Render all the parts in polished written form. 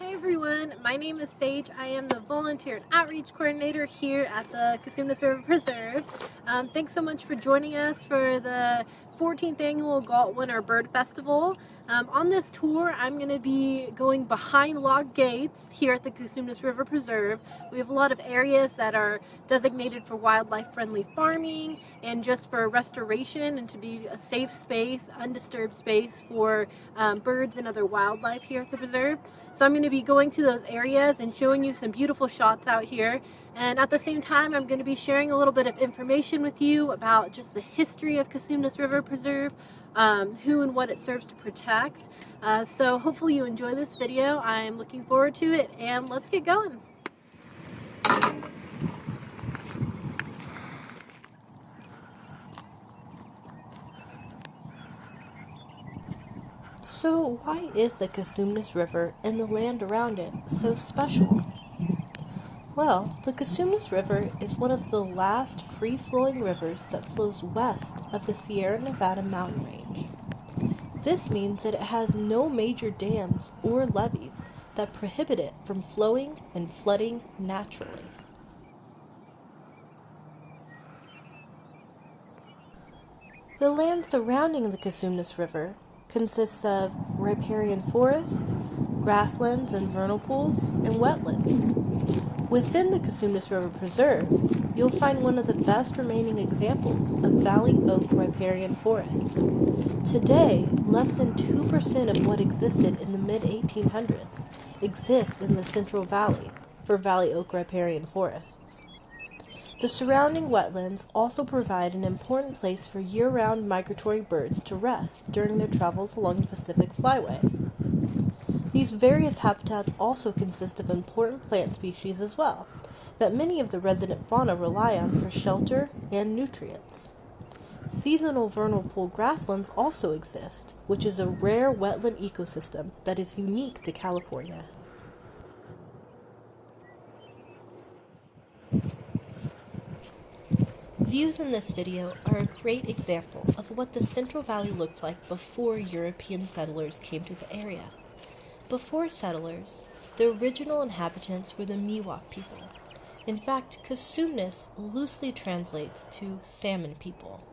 Hi everyone, my name is Sage. I am the volunteer and outreach coordinator here at the Cosumnes River Preserve. Thanks so much for joining us for the 14th annual Galt Winter Bird Festival. On this tour, I'm going to be going behind log gates here at the Cosumnes River Preserve. We have a lot of areas that are designated for wildlife-friendly farming and just for restoration and to be a safe space, undisturbed space for birds and other wildlife here at the preserve. So I'm going to be going to those areas and showing you some beautiful shots out here. And at the same time, I'm going to be sharing a little bit of information with you about just the history of Cosumnes River Preserve, who and what it serves to protect. So hopefully you enjoy this video. I'm looking forward to it, and let's get going. So why is the Cosumnes River and the land around it so special? Well, the Cosumnes River is one of the last free-flowing rivers that flows west of the Sierra Nevada mountain range. This means that it has no major dams or levees that prohibit it from flowing and flooding naturally. The land surrounding the Cosumnes River consists of riparian forests, grasslands and vernal pools, and wetlands. Within the Cosumnes River Preserve, you'll find one of the best remaining examples of valley oak riparian forests. Today, less than 2% of what existed in the mid-1800s exists in the Central Valley for valley oak riparian forests. The surrounding wetlands also provide an important place for year-round migratory birds to rest during their travels along the Pacific Flyway. These various habitats also consist of important plant species as well, that many of the resident fauna rely on for shelter and nutrients. Seasonal vernal pool grasslands also exist, which is a rare wetland ecosystem that is unique to California. Views in this video are a great example of what the Central Valley looked like before European settlers came to the area. Before settlers, the original inhabitants were the Miwok people. In fact, Cosumnes loosely translates to salmon people.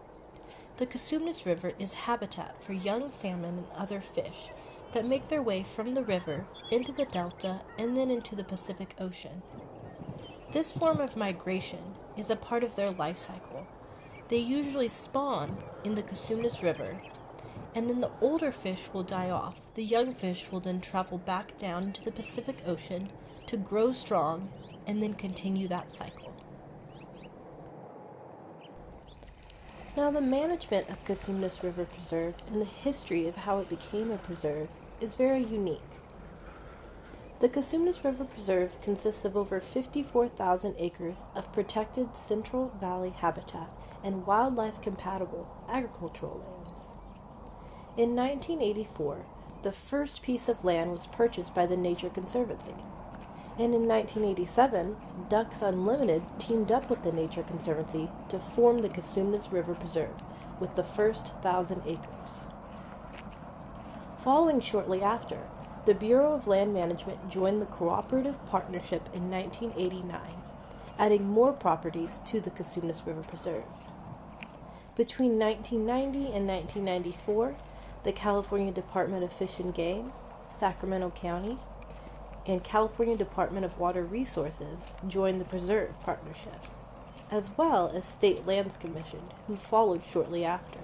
The Cosumnes River is habitat for young salmon and other fish that make their way from the river into the delta and then into the Pacific Ocean. This form of migration is a part of their life cycle. They usually spawn in the Cosumnes River, and then the older fish will die off. The young fish will then travel back down into the Pacific Ocean to grow strong and then continue that cycle. Now, the management of Cosumnes River Preserve and the history of how it became a preserve is very unique. The Cosumnes River Preserve consists of over 54,000 acres of protected Central Valley habitat and wildlife-compatible agricultural lands. In 1984, the first piece of land was purchased by the Nature Conservancy. And in 1987, Ducks Unlimited teamed up with the Nature Conservancy to form the Cosumnes River Preserve with the first 1,000 acres. Following shortly after, the Bureau of Land Management joined the Cooperative Partnership in 1989, adding more properties to the Cosumnes River Preserve. Between 1990 and 1994, the California Department of Fish and Game, Sacramento County, and California Department of Water Resources joined the Preserve Partnership, as well as State Lands Commission, who followed shortly after.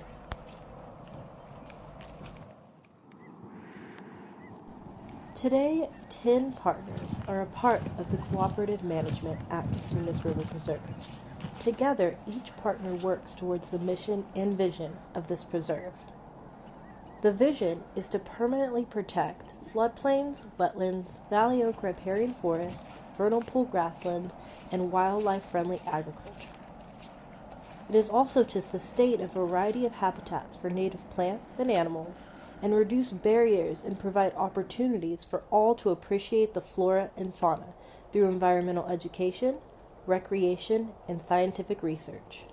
Today, 10 partners are a part of the cooperative management at Cosumnes River Preserve. Together, each partner works towards the mission and vision of this preserve. The vision is to permanently protect floodplains, wetlands, valley oak riparian forests, vernal pool grasslands, and wildlife-friendly agriculture. It is also to sustain a variety of habitats for native plants and animals, and reduce barriers and provide opportunities for all to appreciate the flora and fauna through environmental education, recreation, and scientific research.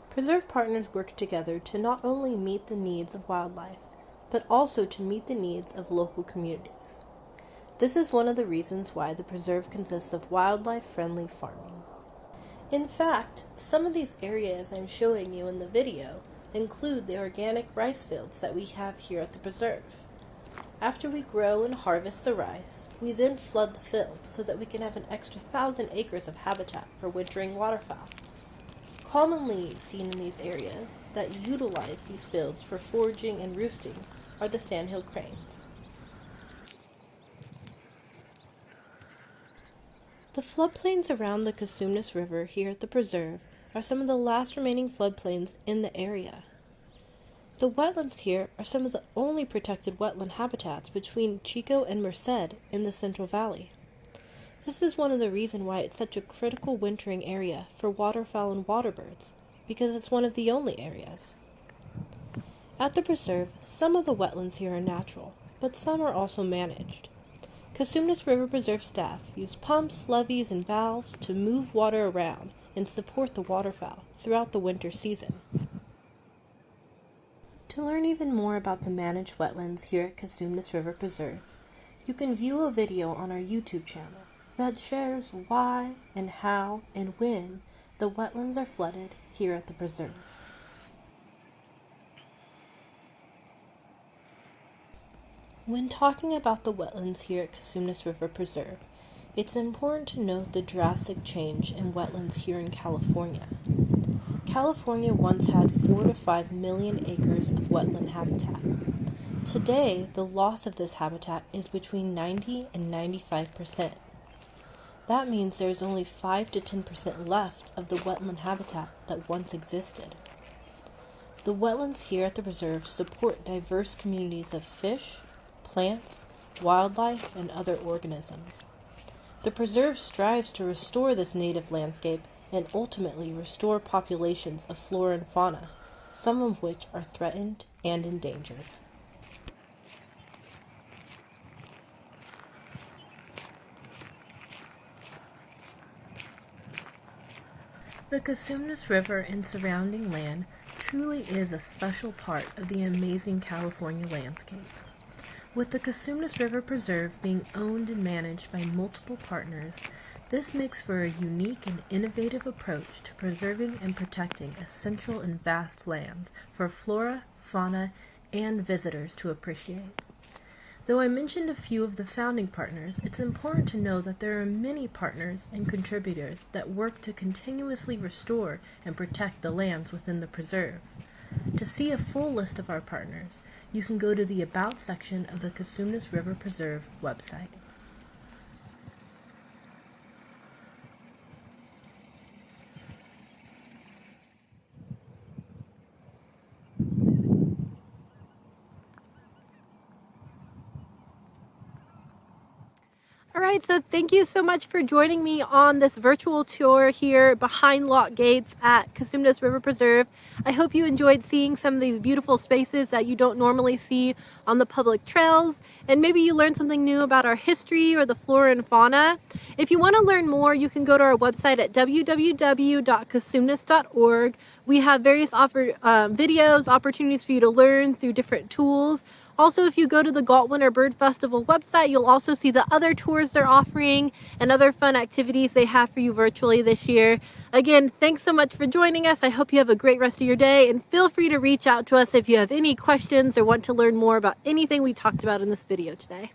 Preserve partners work together to not only meet the needs of wildlife, but also to meet the needs of local communities. This is one of the reasons why the preserve consists of wildlife-friendly farming. In fact, some of these areas I'm showing you in the video include the organic rice fields that we have here at the preserve. After we grow and harvest the rice, we then flood the fields so that we can have an extra 1,000 acres of habitat for wintering waterfowl. Commonly seen in these areas that utilize these fields for foraging and roosting are the sandhill cranes. The floodplains around the Cosumnes River here at the preserve are some of the last remaining floodplains in the area. The wetlands here are some of the only protected wetland habitats between Chico and Merced in the Central Valley. This is one of the reasons why it's such a critical wintering area for waterfowl and waterbirds, because it's one of the only areas. At the preserve, some of the wetlands here are natural, but some are also managed. Cosumnes River Preserve staff use pumps, levees, and valves to move water around and support the waterfowl throughout the winter season. To learn even more about the managed wetlands here at Cosumnes River Preserve, you can view a video on our YouTube channel that shares why and how and when the wetlands are flooded here at the preserve. When talking about the wetlands here at Cosumnes River Preserve, it's important to note the drastic change in wetlands here in California. California once had 4 to 5 million acres of wetland habitat. Today, the loss of this habitat is between 90 and 95%. That means there is only 5 to 10% left of the wetland habitat that once existed. The wetlands here at the preserve support diverse communities of fish, plants, wildlife, and other organisms. The preserve strives to restore this native landscape and ultimately restore populations of flora and fauna, some of which are threatened and endangered. The Cosumnes River and surrounding land truly is a special part of the amazing California landscape. With the Cosumnes River Preserve being owned and managed by multiple partners, this makes for a unique and innovative approach to preserving and protecting essential and vast lands for flora, fauna, and visitors to appreciate. Though I mentioned a few of the founding partners, it's important to know that there are many partners and contributors that work to continuously restore and protect the lands within the preserve. To see a full list of our partners, you can go to the About section of the Cosumnes River Preserve website. All right, so thank you so much for joining me on this virtual tour here behind locked gates at Cosumnes River Preserve. I hope you enjoyed seeing some of these beautiful spaces that you don't normally see on the public trails, and maybe you learned something new about our history or the flora and fauna. If you want to learn more, you can go to our website at www.cosumnes.org. We have various videos, opportunities for you to learn through different tools. Also, if you go to the Galt Winter Bird Festival website, you'll also see the other tours they're offering and other fun activities they have for you virtually this year. Again, thanks so much for joining us. I hope you have a great rest of your day, and feel free to reach out to us if you have any questions or want to learn more about anything we talked about in this video today.